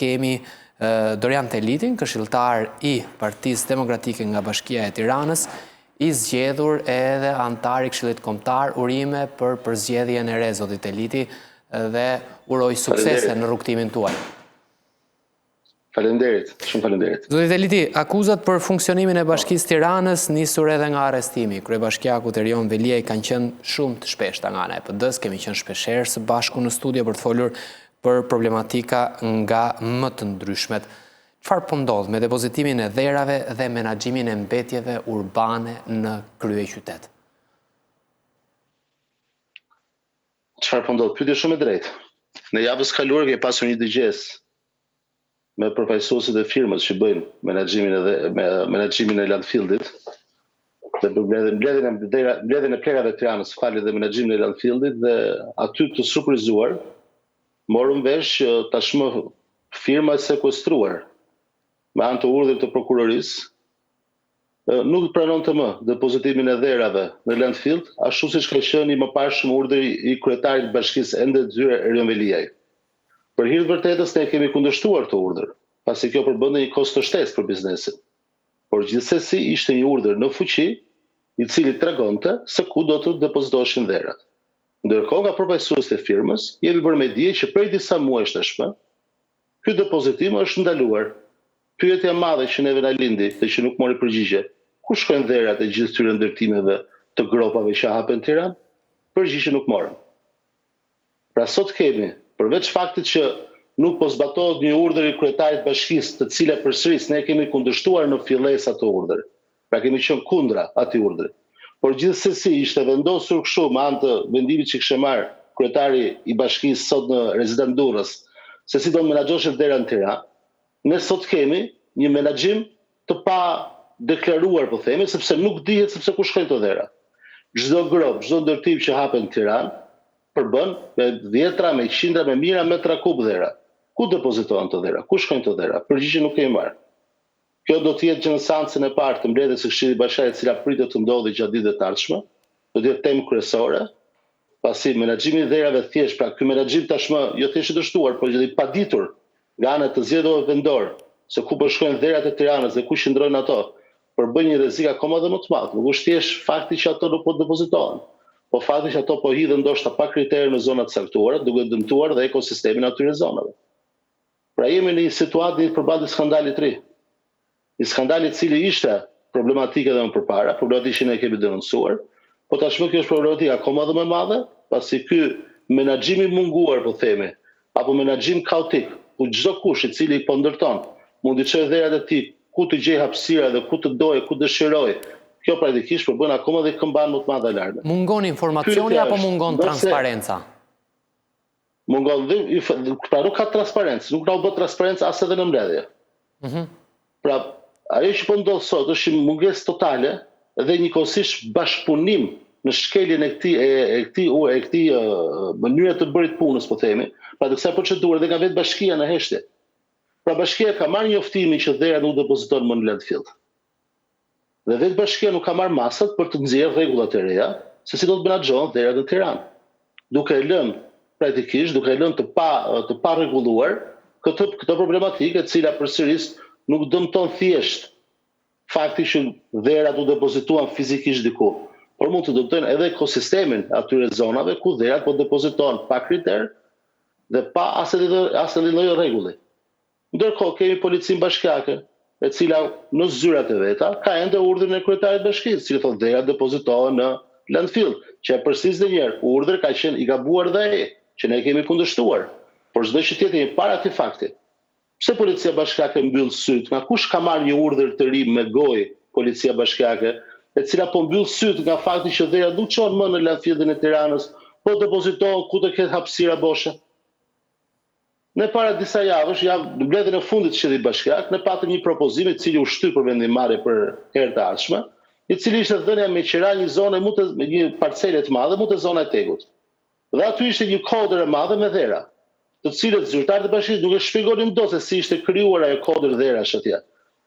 kemi Dorian Telitin, këshilltar i Partisë Demokratike nga Bashkia e Tiranës, i zgjedhur edhe antar i Këshillit Kombëtar. Urime për përzgjedhjen e re, zoti Teliti, dhe uroj suksese në rrugtimin tuaj. Falenderit, shumë falenderit. Zoti Teliti, akuzat për funksionimin e Bashkisë Tiranës nisur edhe nga arrestimi. Kryebashkiaku Erion Veliaj kanë qenë shumë të shpeshta nga ana e PD-s, kemi qenë shpeshherë së bashku në studio për të folur për problematika nga më të ndryshmet. Çfarë po ndodh me depozitimin e dherave dhe menaxhimin e mbetjeve urbane në kryeqytet? Çfarë po ndodh? Pyetje shumë e drejtë. Në javën kaluar kemi pasur një dëgjes me përfaqësuesit e firmës që bëjnë menaxhimin e landfillit, dhe mbledhjen e plegave të Tiranës, falë, dhe menaxhimin e landfillit, dhe aty të surprizuar morëm vesh që tashmë firma e sekuestruar me anë të urdhrit të prokurorisë nuk pranonte më depozitimin e dherave në landfill, ashtu siç ka qenë i mëparshëm urdhri i kryetarit të bashkisë ende Zyre Erion Veliaj. Për hir të vërtetës ne kemi kundërshtuar këtë urdhër, pasi kjo përbënte një kosto shtesë për biznesin. Por gjithsesi ishte një urdhër në fuqi, i cili tregonte se ku do të depozitoheshin dherat. Ndërkohë nga përfaqësuesit e firmës jemi bërë me dije që prej disa muajsh tashmë ky depozitim është ndaluar. Pyetja e madhe që neve na lindi dhe që nuk mori përgjigje, ku shkojnë dherat e gjithë këtyre ndërtimeve të gropave që hapen në Tiranë? Përgjigje nuk morëm. Pra sot kemi, përveç faktit që nuk po zbatohet një urdhër i kryetarit bashkisë, të cilat përsëris ne kemi kundërshtuar në fillesë atë urdhër. Pra kemi qenë kundra atij urdhri. Por gjithsesi ishte vendosur kështu me anë të vendimit që kishte marrë kryetari i bashkisë sot në rezident Durrës, se si do menaxhoshë dera në Tiranë. Ne sot kemi një menaxhim të pa deklaruar, po themi, sepse nuk dihet sepse ku shkojnë të dhera. Çdo grop, çdo ndërtim që hapen në Tiranë përbën me dhjetra, me qindra, me mijëra metra kub dhera. Ku depozitohen të dhera? Ku shkojnë të dhera? Përgjigje nuk kemi marrë. Kjo do të jetë që në seancën e parë të mbledhjes së Këshillit Bashkiak, e cila pritet të ndodhi gjatë ditëve të ardhshme, do të jetë temë kryesore, pasi menaxhimi i dherave thjesht, pra ky menaxhim tashmë jo thjesht i dështuar, por edhe i paditur nga ana të zgjedhjeve vendor, se ku po shkojnë dherat e Tiranës dhe ku qëndrojnë ato, përbën një rrezik akoma dhe më të madh. Nuk është thjesht fakti që ato nuk po depozitohen, po fakti që ato po hidhen ndoshta pa kritere në zonat e caktuara, duke dëmtuar dhe ekosistemin atyre zonave. Pra jemi në një situatë përballë skandalit të ri. Një skandal i cili ishte problematikë edhe më përpara, problematikë që ne kemi denoncuar, po tashmë kjo është problematikë akoma dhe më e madhe, pasi ky menaxhim i munguar, po themi, apo menaxhim kaotik, ku çdo kush i cili po ndërton mund të çojë dherat e tij ku të gjej hapësira dhe ku të dojë, ku dëshiroj. Kjo praktikisht përbën akoma dhe këmban më të madhe larg. Mungon informacioni apo mungon transparenca? Mungon pra nuk ka transparencë, nuk na u bë transparencë as edhe në mbledhje. Pra ajo që po ndodh sot është një mungesë totale dhe njëkohësisht bashkëpunim në shkeljen e këtij mënyre të bërit punës, po themi, pra të kësaj procedure dhe nga vetë bashkia në heshtje. Pra bashkia ka marrë njoftimin që dherat nuk depozitohen më në landfill. Dhe vetë bashkia nuk ka marrë masat për të nxjerrë rregullat e reja se si do të menaxhohen dherat në Tiranë. Duke lënë praktikisht, duke lënë të pa rregulluar këtë problematikë, e cila përsëris nuk dëmton thjesht fakti që dherat u depozituan fizikisht diku, por mund të dëmtojnë edhe ekosistemin atyre zonave ku dherat po depozitohen pa kriter dhe pa as edhe lloj rregulli. Ndërkohë kemi policinë bashkiake, e cila në zyrat e veta ka ende urdhrin e kryetarit të bashkisë, i cili thotë dherat depozitohen në landfill, që e përsëris edhe një herë, urdhri ka qenë i gabuar dhe ai, që ne kemi kundërshtuar. Por çdo që tjetër jemi para këtij fakti. Pse policia bashkiake mbyll syt? Nga kush ka marrë një urdhër të ri me gojë policia bashkiake, e cila po mbyll syt nga fakti që dherat nuk çohen më në landfillin e Tiranës, po depozitohen ku të ketë hapësira boshe. Ne para disa javësh, në mbledhjen e fundit të Këshillit Bashkiak, ne patëm një propozim i cili u shtyp për vendimmarrje për herë të ardhshme, i cili ishte dhënia me qira një zone me një parcele të madhe, mund të zona e Tegut. Dhe aty ishte një kodër e madhe me dhera, të cilët zyrtarët e bashkisë nuk e shpjegonin dot se si ishte krijuar ajo kodër dherash atje.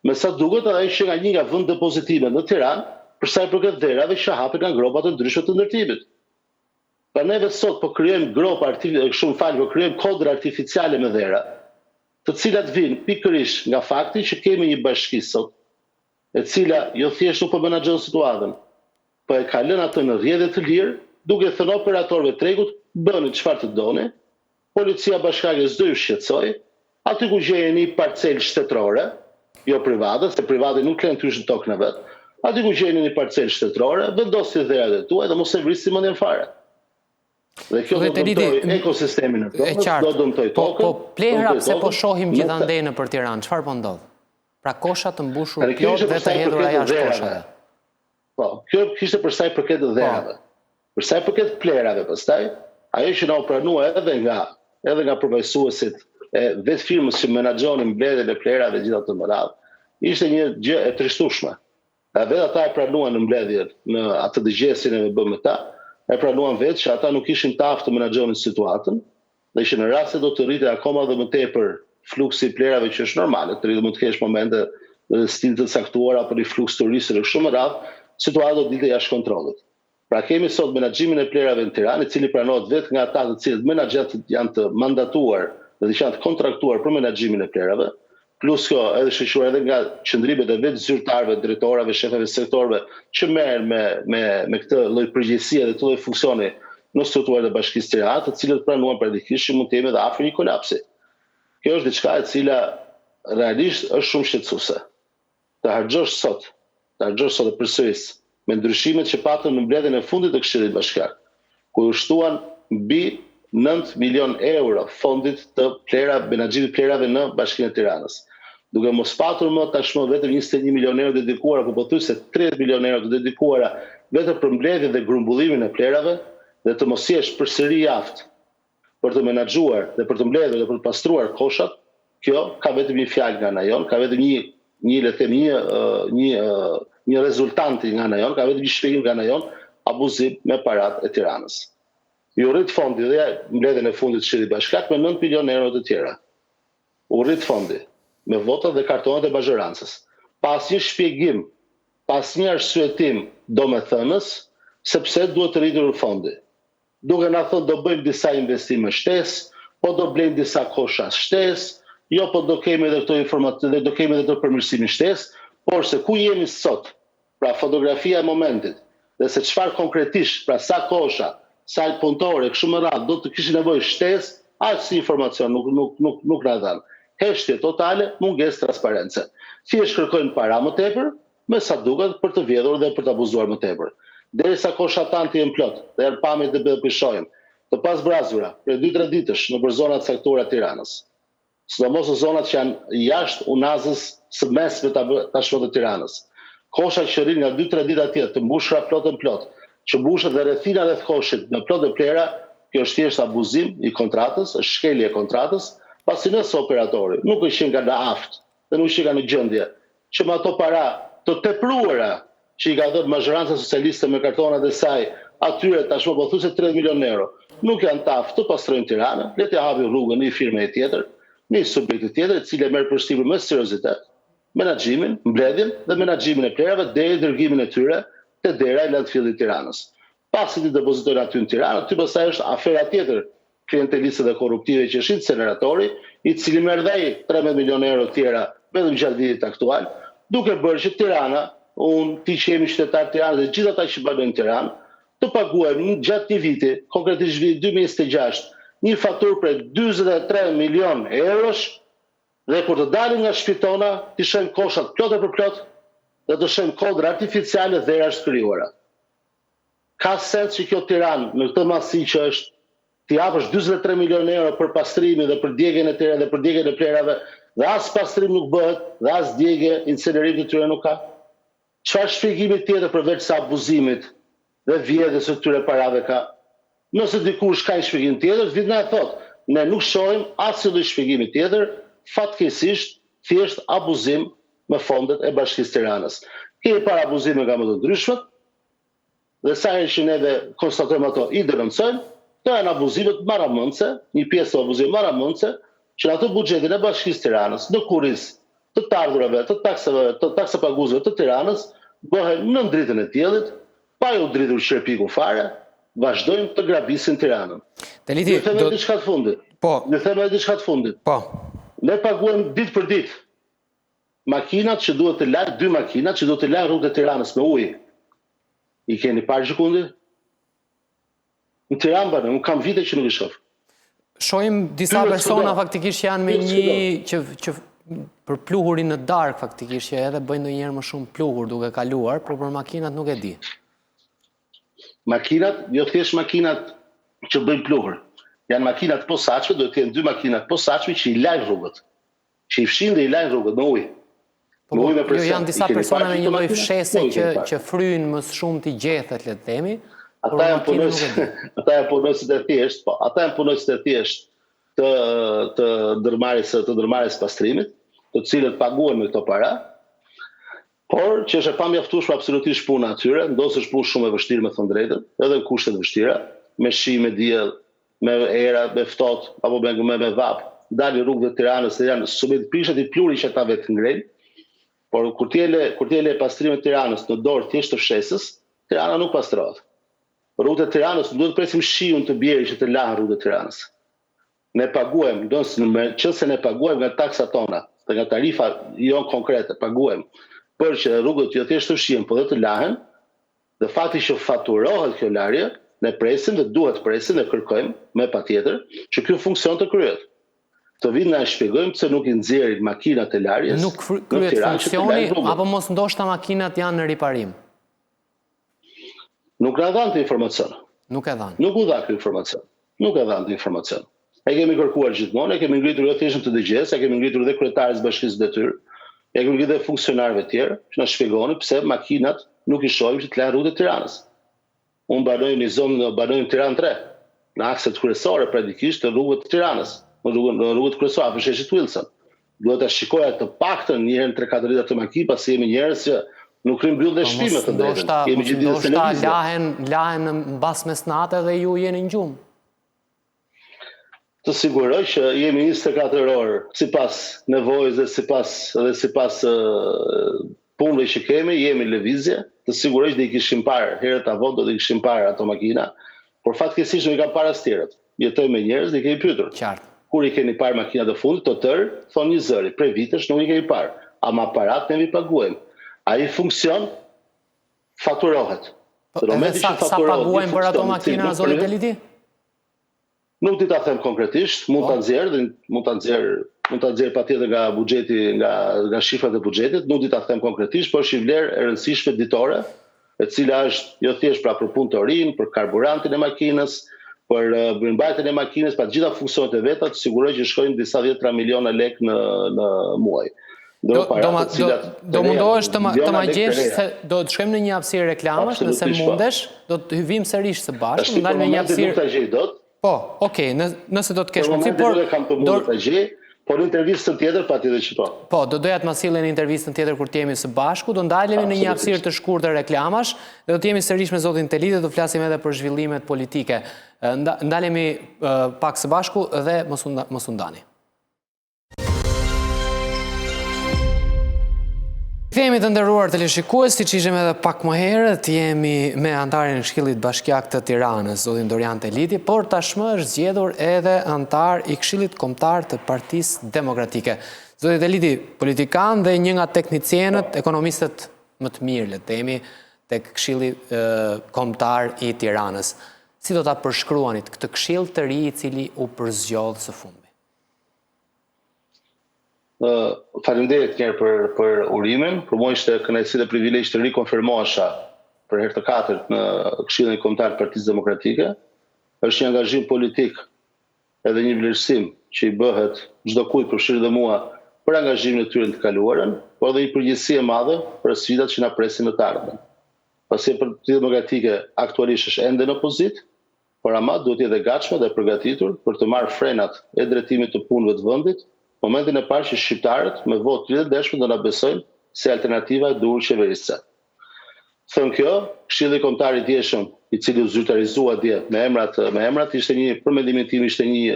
Me sa duket ajo ishte nga një nga vend depozitime në Tiranë, për sa i përket dherave që hapen nga gropa të ndryshme të ndërtimit. Pra neve sot po krijojmë gropa po krijojmë kodra artificiale me dhera. të cilat vinë pikërisht nga fakti që kemi një bashki sot, e cila jo thjesht nuk po menaxhon situatën, po e ka lënë atë në rrjedhje të lirë, duke thënë operatorëve tregut, bëni çfarë të doni, policia bashkake s'do ju shqetësoj, aty ku gjeni një parcelë shtetërore, jo private, se private nuk kanë tysh në tokën e vet, aty ku gjeni një parcelë shtetërore, vendosni dherat e tuaja dhe mos e vrisni mendjen fare. Dhe kjo do të dëmtojë ekosistemin e tokës, do të dëmtojë tokën. Po plehra pse po shohim gjithandej nëpër Tiranë, çfarë po ndodh? Pra kosha të mbushur plot dhe të hedhura jashtë koshave. Po, kjo kishte për sa i përket dherave. Për sa i përket plerave, pastaj, ajo që na u pranua edhe nga përfaqësuesit e vetë firmës që menaxhonin mbledhjen e plerave gjithë ato më radh, ishte një gjë e trishtueshme. Vetë ata e pranuan në mbledhje në atë dëgjesin e bëm me ta, e pranuan vetë që ata nuk ishin të aftë të menaxhonin situatën, dhe që në rast se do të rritej akoma dhe më tepër fluksi i plerave që është normale, të rritë mund të kesh momente dhe stil të caktuara për një fluks turistëve kështu më radh, situata do të dilte jashtë kontrollit. Pra kemi sot menaxhimin e plerave në Tiranë, i cili pranohet vetë nga ata të cilët menaxherët janë të mandatuar dhe që janë të kontraktuar për menaxhimin e plerave, plus kjo edhe shoqëruar edhe nga qëndrimet e vetë zyrtarëve, drejtorëve, shefëve sektorëve që merren me këtë lloj përgjegjësie dhe këtë lloj funksioni në strukturat e Bashkisë Tiranë, të cilët pranuan praktikisht që mund të jemi edhe afër një kolapsi. Kjo është diçka e cila realisht është shumë shqetësuese. Të harxhosh sot e përsëris me ndryshimet që patën në mbledhjen e fundit të Këshillit Bashkiak, ku u shtuan mbi 9 milion euro fondit të menaxhimit plerave në Bashkinë e Tiranës. Duke mos patur më tashmë vetëm 21 milion euro dedikuara, apo pothuajse 30 milion euro të dedikuara vetëm për mbledhjen dhe grumbullimin e plerave, dhe të mos jesh përsëri aftë për të menaxhuar dhe për të mbledhur dhe për të pastruar koshat, kjo ka vetëm një fjalë nga ana jon, ka vetëm një rezultanti nga ana jon, ka vetëm një shpjegim nga ana jon, abuzim me paratë e Tiranës. U rrit fondi dhe mbledhjen e fundit të Këshillit Bashkiak me 9 milion euro të tjera. U rrit fondi me votat dhe kartonet e bazhërancës. Pas një shpjegim, pas një arsyetim domethënës, sepse duhet të rritur fondi. Duke na thënë do bëjmë disa investime shtesë, po do blejmë disa kosha shtesë, jo po do kemi edhe këto informacione, do kemi edhe të përmirësimin shtesë, por se ku jemi sot, pra fotografia e momentit, dhe se çfarë konkretisht, pra sa kosha, sa punëtore, kështu me radhë, do të kishin nevojë shtesë, as si informacion nuk na dhanë. Heshtje totale, mungesë transparence. Thjesht kërkojnë para më tepër, me sa duket për të vjedhur dhe për të abuzuar më tepër. Derisa kosha tanë të jenë plot, dhe janë pamje të bëllpishojnë, të pasbrazura, për 2-3 ditësh në për zonat caktuara të Tiranës. Sidomos në zonat që janë jashtë unazës së mesme tashmë të Tiranës. Kosha që rrin nga 2-3 ditë atje të mbushura plotën plot, që mbushet dhe rrethina rreth koshit në plot e plera, kjo është thjesht abuzim i kontratës, është shkelje e kontratës, pasi nëse operatori nuk është nga në aftë dhe nuk është nga në gjendje që me ato para të tepruara që i ka dhënë mazhëranca socialiste me kartonat e saj, atyre tashmë pothuajse 30 milion euro, nuk janë të aftë të pastrojnë Tiranën, le të hapi rrugën një firme tjetër, një subjekt tjetër, i cili merr përshtypjen me seriozitet, menaxhimin, mbledhjen dhe menaxhimin e plerave deri dërgimin e tyre te dera e landfillit të Tiranës. Pasi ti depozitojnë aty në Tiranë, aty pastaj është afera tjetër klienteliste dhe korruptive që është incineratori, i cili merr dhej 13 milion euro tjera vetëm gjatë vitit aktual, duke bërë që Tirana, ti që jemi qytetar Tiranë dhe gjithë ata që banojnë Tiranë, të paguajnë gjatë një viti, konkretisht viti 2026, një faturë për 43 milion eurosh, dhe kur të dalin nga shpitona, të shohim koshat plot e për plot, dhe të shohim kodra artificiale dhe jashtë krijuara. Ka sens që kjo Tiranë në këtë masi që është ti japësh 43 milion euro për pastrimin dhe për djegjen e tyre dhe për djegjen e plerave, dhe as pastrim nuk bëhet, dhe as djegje, incinerim të tyre nuk ka. Çfarë shpjegimi tjetër përveç sa abuzimit dhe vjedhjes së këtyre parave ka? Nëse dikush ka një shpjegim tjetër, vit na e thotë. Ne nuk shohim asnjë shpjegim tjetër, fatkeqësisht thjesht abuzim me fondet e Bashkisë Tiranës. Kemi para abuzime nga më të ndryshmet, dhe sa herë që neve konstatojmë ato i denoncojmë, këto janë abuzimet marramundse, një pjesë të abuzimit marramundse, që në atë buxhetin e Bashkisë Tiranës, në kurriz të të ardhurave, të taksa paguesve të Tiranës, bëhen në dritën e diellit, pa u dritur qerpiku fare, vazhdojnë të grabisin Tiranën. Teliti, Ju them diçka të fundit. Po. Ju them diçka të fundit. Po. Ne paguajmë ditë për ditë. Makinat që duhet të lajnë, 2 makinat që duhet të lajnë rrugët e Tiranës me ujë. I keni parë gjikundi? Në Tiranë bane, unë kam vite që nuk i shoh. Shohim disa persona faktikisht janë me një që për pluhurin në darkë faktikisht që edhe bëjnë ndonjëherë më shumë pluhur duke kaluar, por për makinat nuk e di. Makinat, jo thjesht makinat që bëjnë pluhur. Janë makinat posaçme, do të jenë 2 makinat posaçme që i lajnë rrugët. Që i fshin dhe i lajnë rrugët me ujë. Jo, janë disa persona me një lloj fshese që fryjnë më shumë t'i gjethet, le të themi. Ata janë punonësit e thjesht, po, ata janë punonësit e thjesht të ndërmarrjes pastrimit, të cilët paguhen me këto para, por që është e pamjaftueshme absolutisht puna atyre, ndoshta është punë shumë e vështirë me thënë drejtën, edhe në kushte të vështira, me shi, me diell, me era, me ftohtë apo me vap. Dalin rrugët e Tiranës dhe janë subit prishet i pluri që ata vetë ngrejnë. Por kur ti e le pastrimin e Tiranës në dorë thjesht të fshesës, Tirana nuk pastrohet. Rrugët e Tiranës nuk duhet të presim shiun të bjerë që të lahen rrugët e Tiranës. Ne paguajmë, nëse ne paguajmë nga taksat tona, nga tarifa jo konkrete, paguajmë për që rrugët jo thjesht të shihen, por dhe të lahen, dhe fakti që faturohet kjo larje, ne presim dhe duhet presim dhe kërkojmë me patjetër që ky funksion të kryhet. Të vinë na shpjegojmë pse nuk i nxjerrin makinat e larjes. Nuk kryhet funksioni apo mos ndoshta makinat janë në riparim. Nuk na dhanë të informacion. Nuk e dhanë. Nuk u dha këtë informacion. Nuk e dhanë të informacion. E kemi kërkuar gjithmonë, e kemi ngritur jo thjesht të DGS, e kemi ngritur dhe kryetarës Bashkisë Detyrë, e kemi ngritur dhe funksionarëve tjerë që na shpjegonin pse makinat nuk i shohim që të lahen rrugët e Tiranës. Unë banoj në zonë Tiranë 3, në akset kryesore praktikisht të rrugët të Tiranës. Në rrugët kryesore, për sheshit Wilson. Duhet ta shikoja të paktën një herë në 3-4 ditë të makinë, pasi jemi njerëz që nuk rrim dhe shtime të drejtën. Jemi gjithë ditën ndoshta lahen mbas mesnatë dhe ju jeni në gjumë. Të siguroj që jemi 24 orë sipas nevojës dhe sipas punëve që kemi, jemi lëvizje. Të siguroj që do i kishim parë herët avon, do i kishim parë ato makina, por fatkeqësisht nuk i kam parë as tjerët. Jetoj me njerëz dhe i kemi pyetur. Qartë. Kur i keni parë makinat e fundit, të tërë, thonë një zëri, prej vitesh nuk i kemi parë. Ama parat ne vi paguajmë. Ai funksion faturohet. Sa paguajmë për ato makina zoti Deliti? Nuk di ta them konkretisht, mund ta nxjerr patjetër nga buxheti, nga shifrat e buxhetit, nuk di ta them konkretisht, por është një vlerë e rëndësishme ditore, e cila është jo thjesht pra për punë të rinë, për karburantin e makinës, për mbajtjen e makinës, pa të gjitha funksionet e veta, të siguroj që shkojnë disa 10 miliona lekë në muaj. Do mundohesh të ma gjesh se do të shkojmë në një hapësirë reklamash, nëse mundesh, do të hyjmë sërish së bashku, ndalë në një hapësirë. Po, okay, nëse do të kesh mundësi, por në intervistën tjetër patjetër që po. Po, do doja të ma sillen në intervistën tjetër kur të jemi së bashku, do ndalemi në një hapësirë të shkurtër reklamash dhe do të jemi sërish me zotin Teliti dhe do flasim edhe për zhvillimet politike. Ndalemi pak së bashku dhe mos u ndani. Kthehemi të nderuar teleshikues, siç ishim edhe pak më herët, jemi me antarin e Këshillit Bashkiak të Tiranës, zotin Dorian Teliti, por tashmë është zgjedhur edhe antar i Këshillit Kombëtar të Partisë Demokratike. Zoti Teliti, politikan dhe një nga teknicienët, ekonomistët më të mirë, le të themi, tek Këshilli Kombëtar i Tiranës. Si do ta përshkruanit këtë këshill të ri i cili u përzgjodh së fundmi? Faleminderit njerë për urimin. Për mua ishte kënaqësi dhe privilegj të rikonfirmohesha për herë të katërt në Këshillin Kombëtar të Partisë Demokratike. Është një angazhim politik edhe një vlerësim që i bëhet çdo kujt, përfshirë dhe mua, për angazhimin e tyre të kaluarën, por edhe një përgjegjësi e madhe për sfidat që na presin në të ardhmen. Pasi Partia Demokratike aktualisht është ende në opozitë, por ama duhet të jetë e gatshme dhe e përgatitur për të marrë frenat e drejtimit të punëve të vendit, momentin e parë që shqiptarët me votë të dëshme do na besojnë se alternativa e duhur qeverisë. Thënë kjo, Këshilli Kombëtar i Djeshëm, i cili u zyrtarizua dje me emrat, ishte një, për mendimin tim, ishte një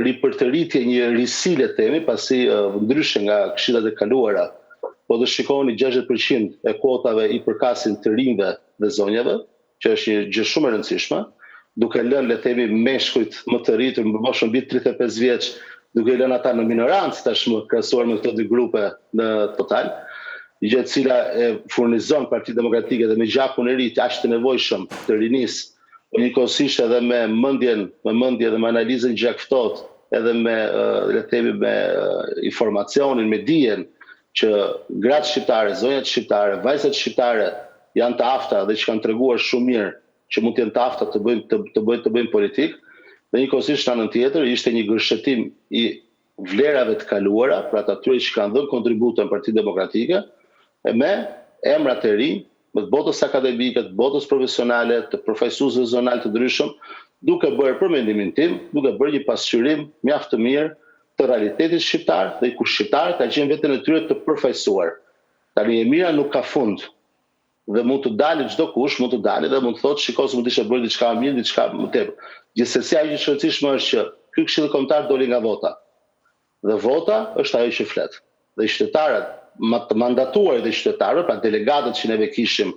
ripërtëritje, një risi le themi, pasi ndryshe nga këshillat e kaluara, po të shikoni 60% e kuotave i përkasin të rinjve dhe zonjave, që është një gjë shumë e rëndësishme, duke lënë le themi meshkujt më të rritur, më boshën mbi 35 vjeç, duke i lënë ata në minorancë tashmë krahasuar me këto dy grupe në total, gjë e cila e furnizon Partitë Demokratike dhe me gjakun e ri të aq të nevojshëm të rinisë, njëkohësisht edhe me mendje dhe me analizën gjakftohtë, edhe me le të themi me informacionin, me dijen që gratë shqiptare, zonjat shqiptare, vajzat shqiptare janë të afta dhe që kanë treguar shumë mirë që mund të jenë të afta të bëjnë politikë, dhe njëkohësisht anën tjetër ishte një gërshetim i vlerave të kaluara, pra të atyre që kanë dhënë kontributo në Partitë Demokratike, me emrat e rinj, me të botës akademike, të botës profesionale, të përfaqësuesve zonal të ndryshëm, duke bërë për mendimin tim, duke bërë një pasqyrim mjaft të mirë të realitetit shqiptar dhe ku shqiptarët kanë qenë veten e tyre të përfaqësuar. Tani e mira nuk ka fund. Dhe mund të dalë çdo kush, mund të dalë dhe mund të thotë shikoj se mund të ishte bërë diçka më mirë, diçka më tepër. Gjithsesi ajo që është e rëndësishme është që ky Këshilli Kombëtar doli nga vota. Dhe vota është ajo që flet. Dhe qytetarët, të mandatuar dhe qytetarët, pra delegatët që neve kishim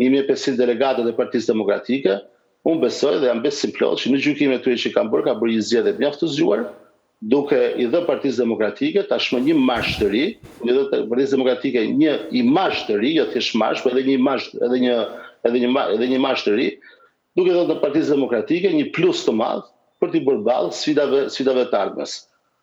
1500 delegatët e Partisë Demokratike, unë besoj dhe jam besim plot që në gjykimin e tyre që kanë bërë, ka bërë një zgjedhje mjaft të zgjuar, duke i dhënë Partisë Demokratike tashmë një marsh të ri, i dhënë Partisë Demokratike një imazh të ri, jo thjesht marsh, por edhe një imazh, edhe një marsh të ri, duke dhënë Partisë Demokratike një plus të madh për t'i bërë ballë sfidave të ardhmes.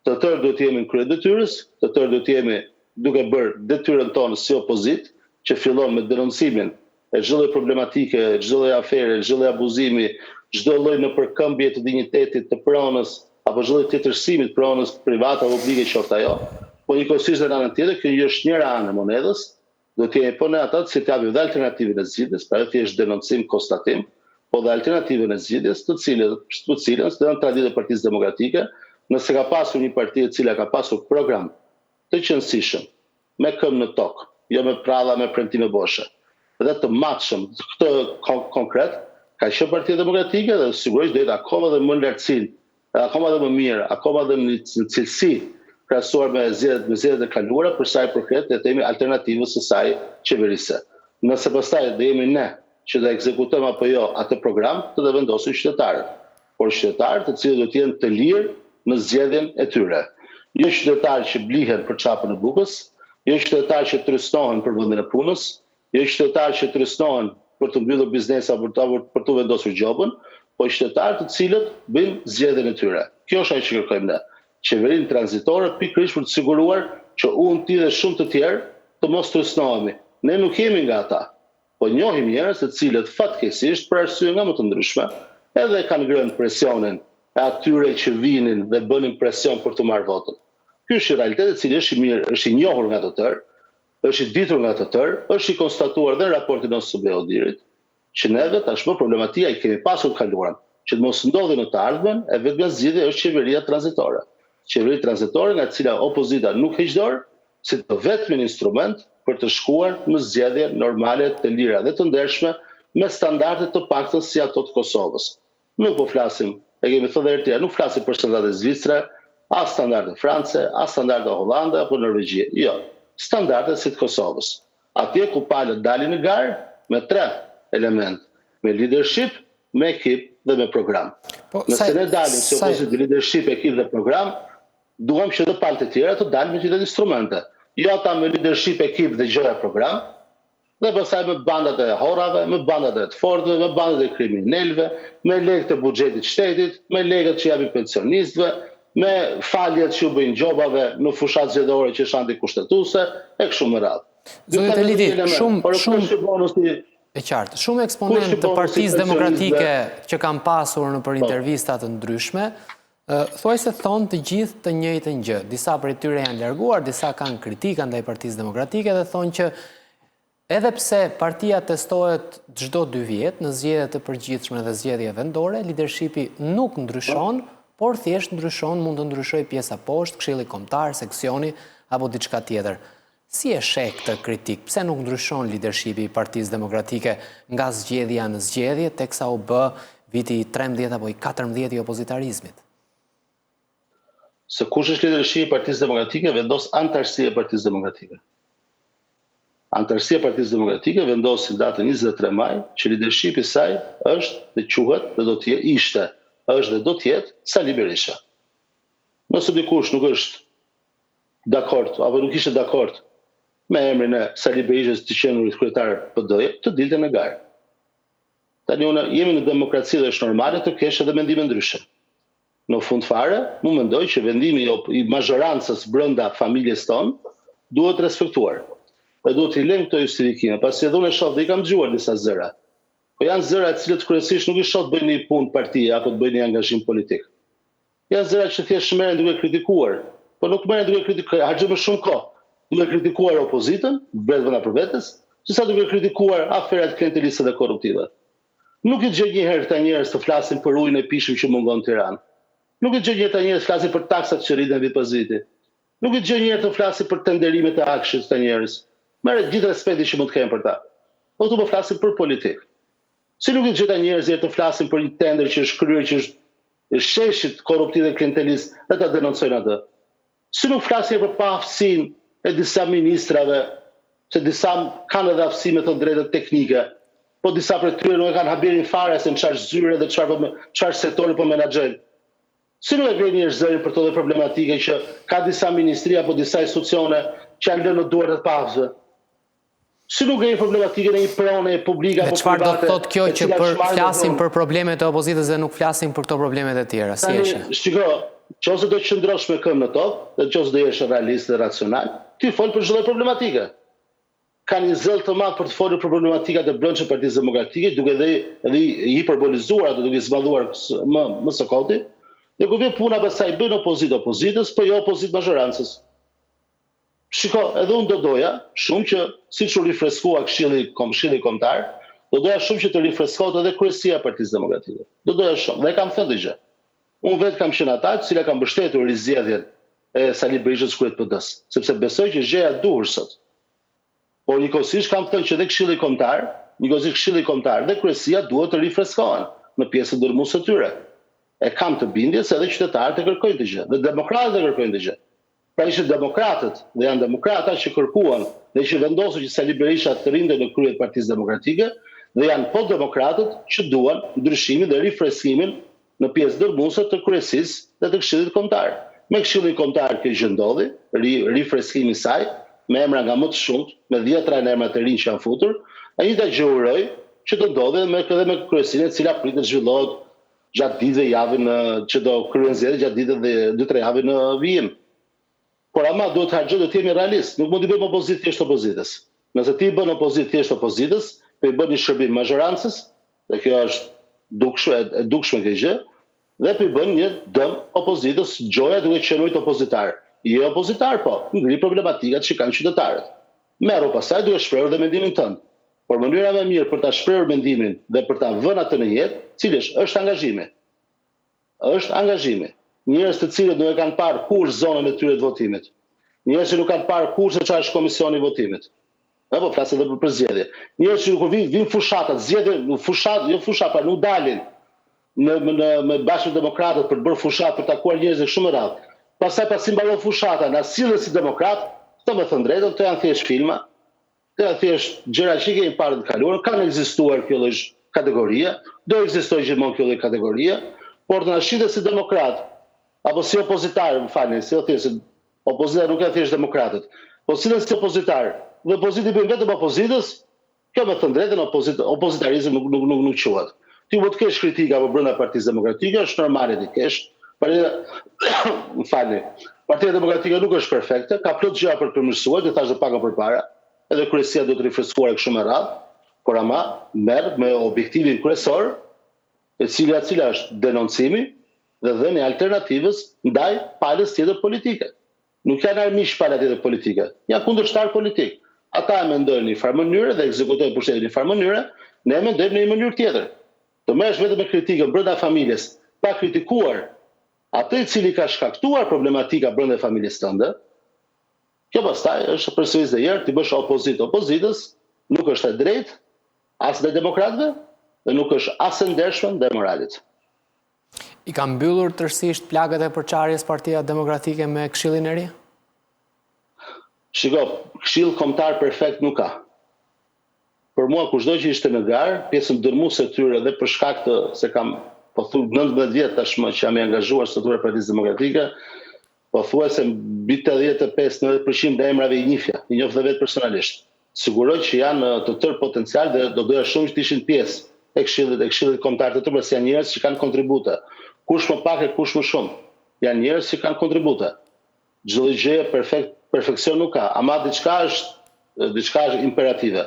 Të tërë duhet të jemi në krye detyrës, të tërë duhet të jemi duke bërë detyrën tonë si opozit, që fillon me denoncimin e çdo lloj problematike, çdo lloj afere, çdo lloj abuzimi, çdo lloj nëpërkëmbje të dinjitetit të pronës apo çdo lloj tjetërsimit pronës private apo publike qoftë ajo. Po njëkohësisht në anën tjetër, kjo është njëra anë e monedhës, do të jemi po në ata që të japim dhe alternativën e zgjidhjes, pra thjesht denoncim, konstatim, po dhe alternativën e zgjidhjes, të cilën dhe në traditë e Partisë Demokratike, nëse ka pasur një parti e cila ka pasur program të qëndësishëm, me këmbë në tokë, jo me pralla, me premtime boshe, dhe të matshëm, këtë konkret, ka qenë Partia Demokratike dhe sigurisht do jetë akoma dhe më në lartësinë, akoma dhe më mirë, akoma dhe në cilësi krahasuar me zgjedhjet e kaluara për sa i përket të themi alternativës së saj qeverise. Nëse pastaj do jemi ne që do ekzekutojmë apo jo atë program, të do vendosin qytetarët. Por qytetarët të cilët do të jenë të lirë në zgjedhjen e tyre. Jo qytetarë që blihen për çapën e bukës, jo qytetarë që trysnohen për vendin e punës, jo qytetarë që trysnohen për të mbyllur biznesa për të vendosur gjobën, po qytetarë të cilët bëjnë zgjedhjen e tyre. Kjo është ajo që kërkojmë ne. Qeverinë tranzitore pikërisht për të siguruar që unë, ti dhe shumë të tjerë të mos trysnohemi. Ne nuk jemi nga ata, po njohim njerëz të cilët fatkeqësisht për arsye nga më të ndryshme, edhe kanë ngrënë presionin e atyre që vinin dhe bënin presion për të marrë votën. Ky është realiteti i cili është i mirë, është i njohur nga të tërë, është i ditur nga të tërë, është i konstatuar dhe në raportin e Subleodirit, që neve tashmë problematika i kemi pasur kaluar, që të mos ndodhi në të ardhmen, e vetmja zgjidhje është qeveria tranzitore. Qeveria tranzitore nga e cila opozita nuk heq dorë, si të vetmin instrument për të shkuar në zgjedhje normale, të lira dhe të ndershme, me standarde të paktën si ato të Kosovës. Nuk po flasim, e kemi thënë edhe tjerë, nuk flasim për standarde zvicre, as standarde France, as standarde Hollande apo Norvegji. Jo, standarde si të Kosovës. Atje ku palët dalin në garë me 3 element, me leadership, me ekip dhe me program. Nëse ne dalim si opozit leadership, ekip dhe program, duam që dhe palët e tjera të dalim me gjithë instrumente. Jo ata me leadership, ekip dhe gjëra program, dhe pastaj me bandat e horrave, me bandat e të fortëve, me bandat e kriminalëve, me lekët e buxhetit shtetit, me lekët që japin pensionistëve, me faljet që u bëjnë gjobave në fushat zgjedhore që është antikushtetuese, e kështu me radhë. Zonë Elidi, shumë eksponentë të Partisë Demokratike që kanë pasur në për intervistat të ndryshme, thuaj se thonë të gjithë të njëjtën gjë. Disa prej tyre janë larguar, disa kanë kritika ndaj Partisë Demokratike dhe thonë që edhe pse partia testohet çdo 2 vjet në zgjedhje të përgjithshme dhe zgjedhje vendore, leadershipi nuk ndryshon, por thjesht ndryshon, mund të ndryshojë pjesa poshtë, Këshilli Kombëtar, seksioni apo diçka tjetër. Si e sheh këtë kritik? Pse nuk ndryshon leadershipi i Partisë Demokratike nga zgjedhja në zgjedhje teksa u bë viti i 13 apo i 14 i opozitarizmit? Se kush është leadershipi i Partisë Demokratike vendos antarësia e Partisë Demokratike. Antarësia e Partisë Demokratike vendosi datën 23 maj që leadershipi i saj është dhe quhet dhe do të ishte, është dhe do të jetë Sali Berisha. Nëse dikush nuk është dakord, apo nuk ishte dakord me emrin e Sali Berishës të qenurit kryetar PD-je, të dilte në garë. Tani unë jemi në demokraci dhe është normale të kesh edhe mendime ndryshe. Në fund fare, mu mendoj që vendimi i mazhorancës brenda familjes tonë duhet respektuar. Dhe duhet i lëmë këto justifikime, pasi edhe unë e shoh dhe i kam dëgjuar disa zëra. Po janë zëra të cilët kryesisht nuk i shoh të bëjnë një punë partie apo të bëjnë një angazhim politik. Janë zëra që thjesht merren duke kritikuar, po nuk merren duke kritikuar, harxojnë shumë kohë duke kritikuar opozitën, brenda për vetes, sesa duke kritikuar aferat klienteliste dhe korruptive. Nuk i dëgjoj një herë këta njerëz të flasin për ujin e pishëm që mungon në Tiranë. Nuk i dëgjoj një herë këta njerëz të flasin për taksat që rriten depoziti. Nuk i dëgjoj një herë të flasin për tenderimet e akshit këta njerëz. Merret gjithë respekti që mund të kenë për ta. Po këtu po flasin për politikë. Si nuk i dëgjoj këta njerëz të flasin për një tender që është kryer, që është sheshit korruptiv dhe klientelist, dhe ta denoncojnë atë. Si nuk flasin për paaftësinë e disa ministrave, se disa kanë edhe aftësi me të drejtat teknike, po disa për tyre nuk e kanë habirin fare se në çfarë zyre dhe çfarë sektori po menaxhojnë. Si nuk e vjen një zërin për të dhe problematike që ka disa ministri apo disa institucione që janë lënë në duart të paaftësve. Si nuk e një problematike në një pronë publike apo private. Çfarë do të thotë kjo që flasim për problemet e opozitës dhe nuk flasim për këto problemet e tjera? Si është? Shiko, nëse do të qëndrosh me këmbë në tokë, dhe nëse do jesh realist dhe racional, ti fol për çdo lloj problematike. Ka një zell të madh për të folur për problematikat e brendshme të Partisë Demokratike, duke edhe hiperbolizuar ato, duke zbulluar më së koti. Dhe ku vjen puna pastaj bën opozitës, po jo opozitë mazhorancës. Shiko, edhe unë do doja shumë që siç u rifreskua këshilli kombëtar, do doja shumë që të rifreskohet edhe kryesia e Partisë Demokratike. Do doja shumë, dhe kam thënë gjë. Unë vetë kam qenë ata që kam mbështetur rizgjedhjen e Sali Berishës kryet PD-s, sepse besoj që gjëja duhur sot. Po njëkohësisht kam thënë që dhe këshilli kombëtar dhe kryesia duhet të rifreskohen në pjesën dërmuese të tyre. E kam të bindjes edhe qytetarët e kërkojnë të gjë, dhe demokratët e kërkojnë të gjë. Pra ishte demokratët, dhe janë demokrata që kërkuan dhe që vendosën që Sali Berisha të rinde në krye të Partisë Demokratike, dhe janë po demokratët që duan ndryshimin dhe rifreskimin në pjesë dërmuese të kryesisë dhe të këshillit kombëtar. Me këshillin kombëtar kjo gjë ndodhi, rifreskimi i saj, me emra nga më të shumt, me 10 emra të rinj që janë futur, a njëjta gjë uroj që të ndodhi edhe me kryesinë e cila pritet zhvillohet gjatë ditëve javën që do kryen zgjedhjet gjatë ditëve dhe 2-3 javë në vijim. Por ama duhet të jemi realist, nuk mund të bëjmë opozitë thjesht opozitës. Nëse ti bën opozitë thjesht opozitës, po i bën një shërbim mazhorancës, dhe kjo është dukshme kjo gjë, dhe po i bën një dëm opozitës, gjoja duke qenë opozitar. Jo opozitar, po, ngri problematikat që kanë qytetarët. Merru pastaj duhet shprehur dhe mendimin tënd. Por mënyra më mirë për ta shprehur mendimin dhe për ta vënë atë në jetë, cili është angazhimi. Është angazhimi. Njerëz të cilët nuk e kanë parë kurrë zonën e tyre të votimit. Njerëz që nuk kanë parë kurrë se çfarë është komisioni i votimit. Apo flas edhe për zgjedhje. Njerëz që kur vin fushatat, zgjedhje, nuk dalin me Bashkë Demokratët për të bërë fushat për takuar njerëz shumë radh. Pastaj pasi mbaron fushata, na sillen si demokrat, të më thënë drejtën, të janë thjesht filma. Të thjesht gjëra që kemi parë të kaluar, kanë ekzistuar kjo lloj kategorie, do ekzistojë gjithmonë kjo lloj kategorie, por të na shitet si demokrat apo si opozitar, më falni, si thjesht opozita nuk janë thjesht demokratët, po sillen si opozitar, dhe opoziti bën vetëm opozitës, kjo më thënë drejtën opozitarizëm nuk quhet. Ti mund të kesh kritika apo brenda Partisë Demokratike, është normale ti kesh. Më falni. Partia Demokratike nuk është perfekte, ka plot gjëra për të përmirësuar, dhe thashë pak më përpara. Edhe kryesia do të rifreskuar kështu me radhë, por ama merr me objektivin kryesor, e cila është denoncimi dhe dhënia e alternativës ndaj palës tjetër politike. Nuk janë armiq pala tjetër politike, janë kundërshtar politik. Ata e mendojnë në një farë mënyrë dhe ekzekutojnë pushtetin në një farë mënyrë, ne e mendojmë në një mënyrë tjetër. Të merresh vetëm me kritikën brenda familjes, pa kritikuar atë i cili ka shkaktuar problematika brenda familjes tënde, kjo pastaj është përsërisë dhe herë ti bësh opozitë opozitës, nuk është e drejtë as ndaj demokratëve dhe nuk është as e ndershme ndaj moralit. I ka mbyllur tërësisht plagët e përçarjes Partia Demokratike me Këshillin e Ri? Shiko, këshill kombëtar perfekt nuk ka. Për mua kushdo që ishte në garë, pjesën dërmuese e tyre dhe për shkak të se kam po thu 19 vjet tashmë që jam i angazhuar struktura e Partisë Demokratike, po thua se mbi 85-90% e emrave i njifja, i njoh dhe vetë personalisht. Siguroj që janë të tërë potencial dhe do doja shumë që të ishin pjesë e këshillit kombëtar të tërë, janë njerëz që kanë kontribute. Kush më pak e kush më shumë. Janë njerëz që kanë kontribute. Çdo gjë perfekcion nuk ka, ama diçka është imperative.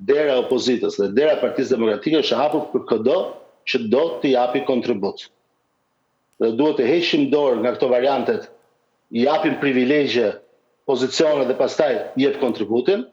Dera e opozitës dhe dera e Partisë Demokratike është hapur për çdo që do të japi kontribut. Dhe duhet të heqim dorë nga këto variantet, i japim privilegje, pozicione dhe pastaj jep kontributin,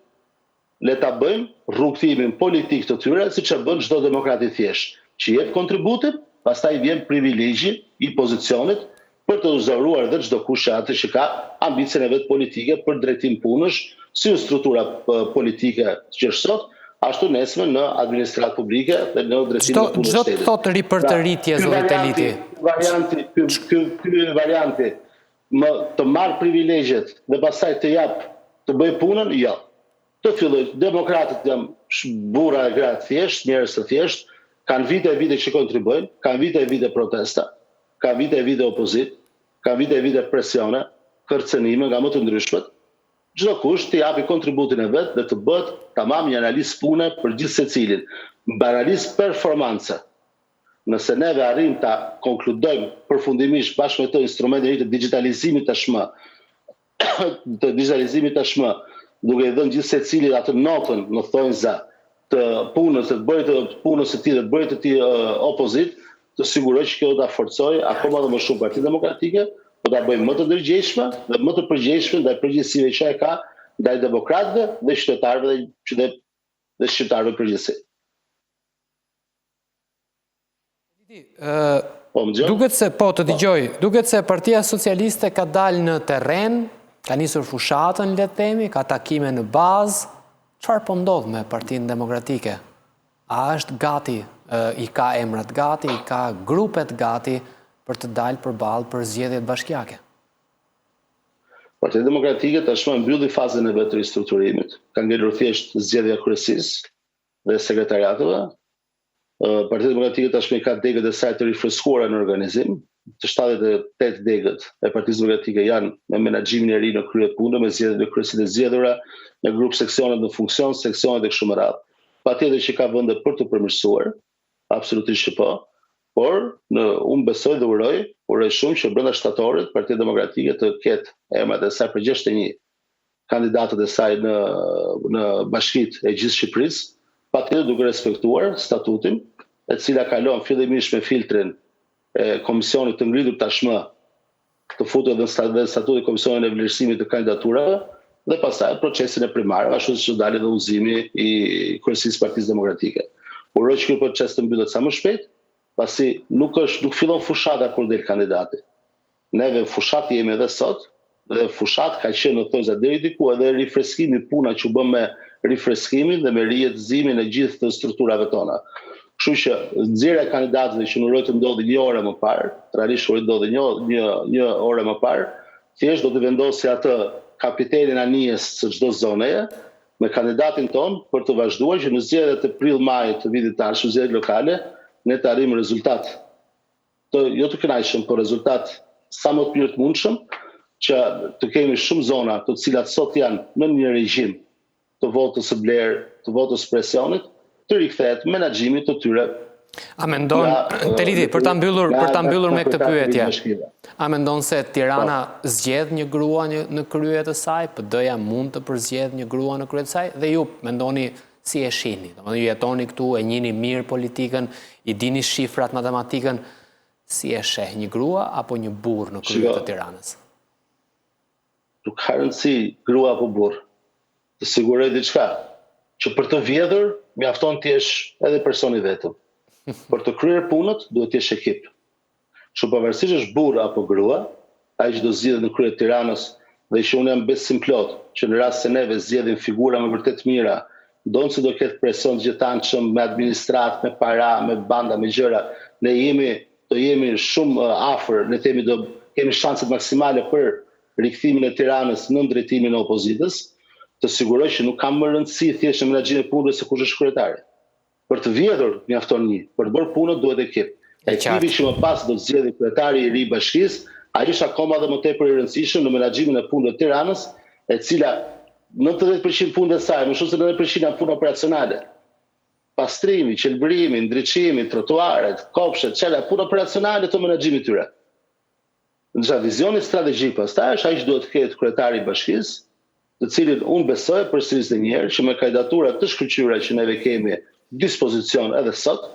le ta bëjmë rrugtimin politik të tyre, siç e bën çdo demokrat i thjesht, që jep kontributin, pastaj vjen privilegji i pozicionit për të uzuruar dhe çdo kush atë që ka ambicien e vet politike për drejtim punësh, si struktura politike që është sot, ashtu nesme në administratë publike dhe në drejtim të punës shtetit. Çdo thotë ripërtëritje zoti Teliti. Ky varianti të marr privilegjet dhe pastaj të jap të bëj punën, jo. Të filloj, demokratët janë burra e gra të thjesht, njerëz të thjesht, kanë vite e vite që kontribojnë, kanë vite e vite protesta, kanë vite e vite opozit, kanë vite e vite presione, kërcënime nga më të ndryshmet. Çdo kush të japi kontributin e vet dhe të bëhet tamam një analizë pune për gjithë secilin. Analizë performance. Nëse neve arrim ta konkludojmë përfundimisht bashkë me të instrumentin të digitalizimit tashmë, duke i dhënë gjithë secilit atë notën në thonjza të punës, të bëjë të punës së tij dhe të bëjë të tij opozit, të siguroj që kjo do ta forcojë akoma dhe më shumë Partinë Demokratike, do ta bëjë më të ndërgjegjshme dhe më të përgjegjshme ndaj përgjegjësive që ka ndaj demokratëve dhe qytetarëve dhe shqiptarëve përgjithësi. Duket se Partia Socialiste ka dalë në terren, ka nisur fushatën, le të themi, ka takime në bazë. Çfarë po ndodh me Partinë Demokratike? A është gati, i ka emrat gati, i ka grupet gati për të dalë përballë për zgjedhjet bashkiake? Partia Demokratike tashmë mbylli fazën e vet të ristrukturimit. Ka ngelur thjesht zgjedhja kryesisë dhe sekretariateve. Partia Demokratike tashmë ka degët e saj të rifreskuara në organizim. Të 78 degët e Partisë Demokratike janë me menaxhimin e ri në krye punë, me zgjedhjet e kryesit e zgjedhura, në grup seksionet në funksion, seksionet e kështu me radhë. Patjetër që ka vende për të përmirësuar, absolutisht që po, por unë besoj dhe uroj shumë që brenda shtatorit Partia Demokratike të ketë emrat e saj për 61 kandidatët e saj në bashkitë e gjithë Shqipërisë, patjetër duke respektuar statutin, e cila kalon fillimisht me filtrin e komisionit të ngritur tashmë, të futur dhe statuti komisionit e vlerësimit të kandidaturave, dhe pastaj procesin e primarëve, ashtu siç dali dhe udhëzimi i kryesisë Partisë Demokratike. Uroj që ky proces të mbyllet sa më shpejt, pasi nuk fillon fushata kur del kandidati. Neve fushat jemi edhe sot, dhe fushat ka qenë në thonjza deri diku edhe rifreskimi, puna që bëm me rifreskimin dhe me rijetëzimin e gjithë të strukturave tona. Kështu që nxjerrja e kandidatëve që uroj të ndodhi një orë më parë, realisht uroj të ndodhi një orë më parë, thjesht do të vendosi atë kapitenin anijes së çdo zoneje me kandidatin ton për të vazhduar që në zgjedhjet e prill-majit të vitit të ardhshëm, zgjedhjet lokale, ne të arrijmë rezultat jo të kënaqshëm, por rezultat sa më të mirë të mundshëm, që të kemi shumë zona të cilat sot janë në një regjim të votës së blerë, të votës së presionit, të rikthehet menaxhimit të tyre. A mendon, Teliti, për ta mbyllur me këtë pyetje, a mendon se Tirana zgjedh një grua në krye të saj, PD-ja mund të përzgjedh një grua në krye të saj, dhe ju mendoni si e shihni? Domethënë ju jetoni këtu, e njihni mirë politikën, i dini shifrat, matematikën, si e sheh një grua apo një burr në krye të Tiranës? Nuk ka rëndësi grua apo burr. Të siguroj diçka, që për të vjedhur mjafton të jesh edhe personi vetëm. Për të kryer punët duhet të jesh ekip. Që pavarësisht është burr apo grua, ai që do zgjidhet në krye të Tiranës, dhe që unë jam besim plot që në rast se neve zgjedhim figura me vërtet mira, ndonse se do ketë presion të gjithanshëm me administratë, me para, me banda, me gjëra, ne do jemi shumë afër, ne do kemi shanset maksimale për rikthimin e Tiranës në drejtimin e opozitës, të siguroj që nuk kam më rëndësi thjesht në menaxhimin e punëve se kush është kryetari. Për të vjedhur mjafton një, për të bërë punët duhet ekip. Ekipi që më pas do të zgjedhë kryetari i ri i bashkisë, Ajo është akoma dhe më tepër e rëndësishme në menaxhimin e punëve të Tiranës, e cila 90% punëve të saj, më shumë se 90% janë punë operacionale. Pastrimi, qelbërimi, ndriçimi, trotuaret, kopshet, çela, punë operacionale të menaxhimit tyre. Ndërsa vizioni strategjik pastaj është ai që duhet të ketë kryetari i bashkisë, të cilin unë besoj përsëris edhe një herë që me kandidaturat të shkëlqyera që neve kemi dispozicion edhe sot,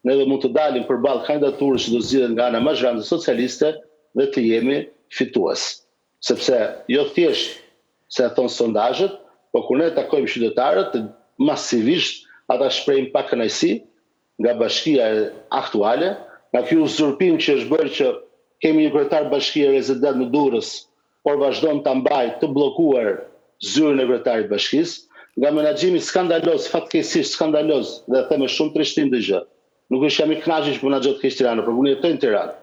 neve mund të dalim përballë kandidaturës që do zgjidhen nga ana mazhgjanse socialiste dhe të jemi fitues. Sepse jo thjesht se thon sondazhet, por kur ne takojmë qytetarët, masivisht ata shprehin pa kënaqësi nga bashkia aktuale, nga ky uzurpim që është bërë që kemi një kryetar bashkie rezident në Durrës, por vazhdon ta mbajë të bllokuar zyrën e kryetarit bashkisë, nga menaxhimi skandaloz, fatkeqësisht skandaloz, dhe them me shumë trishtim të gjë. Nuk është jam i kënaqur që menaxhot keq Tirana, por unë jetoj në Tiranë.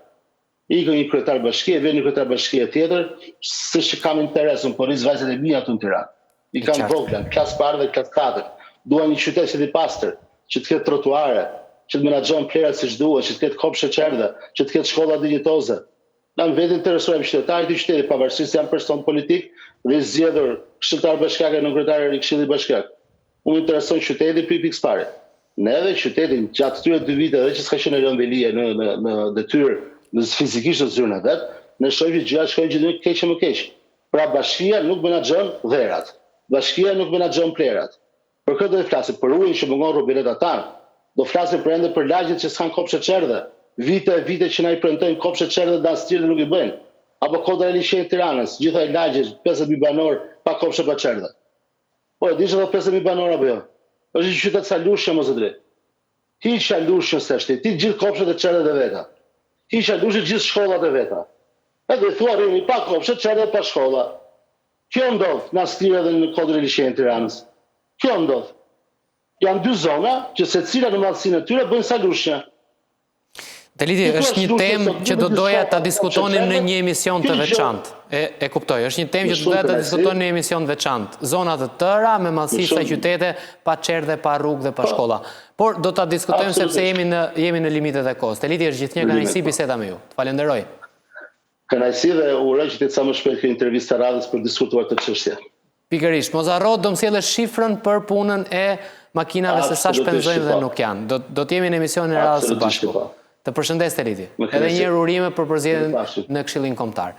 Ikën një kryetar bashkie, vjen një kryetar bashkie tjetër, s'është që kam interesun, por nis vajzat e mia këtu në Tiranë. I kam vogla, klasë parë dhe klasë katër. Duan një qytet që të pastër, që të ketë trotuare, që të menaxhon plerat siç duhet, që të ketë kopshe çerdhe, që të ketë shkolla dinjitoze. Na vetë interesojmë qytetarit e qytetit, pavarësisht se janë person politik dhe zgjedhur këshilltar bashkiake në kryetarin e Këshillit Bashkiak. Unë intereson qyteti pikë pare. Neve qytetin gjatë këtyre 2 viteve që s'ka qenë Elon Velia në detyrë, në fizikisht në zyrën e vet, ne shohim që gjërat shkojnë gjithë keq më keq. Pra bashkia nuk menaxhon dherat. Bashkia nuk menaxhon plerat. Për këtë do të flasim për ujin që mungon robinet atan. Do flasim për ende për lagjet që s'kan kopshe çerdhe. Vite që na i premtojnë kopshe çerdhe dhe asnjë nuk i bëjnë. Apo kodra e liçenit të Tiranës, gjitha lagjet 50.000 banor pa kopshe pa çerdhe. Po e dish edhe 50.000 banor apo jo? Është një qytet sa lushje mos e drejt. Hiq lushje s'është, ti gjithë kopshet e çerdhe të veta. Hiq lushje gjithë shkollat e veta. Edhe thua rrini pa kopshe çerdhe pa shkolla. Kjo ndodh në Astrira dhe në kodrën e liçenit të Tiranës. Kjo ndodh. Janë 2 zona që secila në madhësinë e tyre bëjnë sa lushje. Delidi, është një temë që do doja ta diskutonim në një emision të veçantë. E kuptoj, është një temë që do doja ta diskutonim në një emision të veçantë. Zonat të tëra me madhësi sa qytete, pa çerdhe, pa rrugë dhe pa shkolla. Por do ta diskutojmë sepse jemi në limitet e kohës. Delidi, është gjithnjë kënaqësi biseda me ju. Të falenderoj. Kënaqësi dhe uroj që të sa më shpejt kjo intervistë radhës për diskutuar këtë çështje. Pikërisht, mos harro do mësjellësh shifrën për punën e makinave se sa shpenzojnë dhe nuk janë. Do të jemi në emisionin e radhës së bashku. Të përshëndes Delidi. Edhe një herë urime për përzgjedhjen në Këshillin Kombëtar.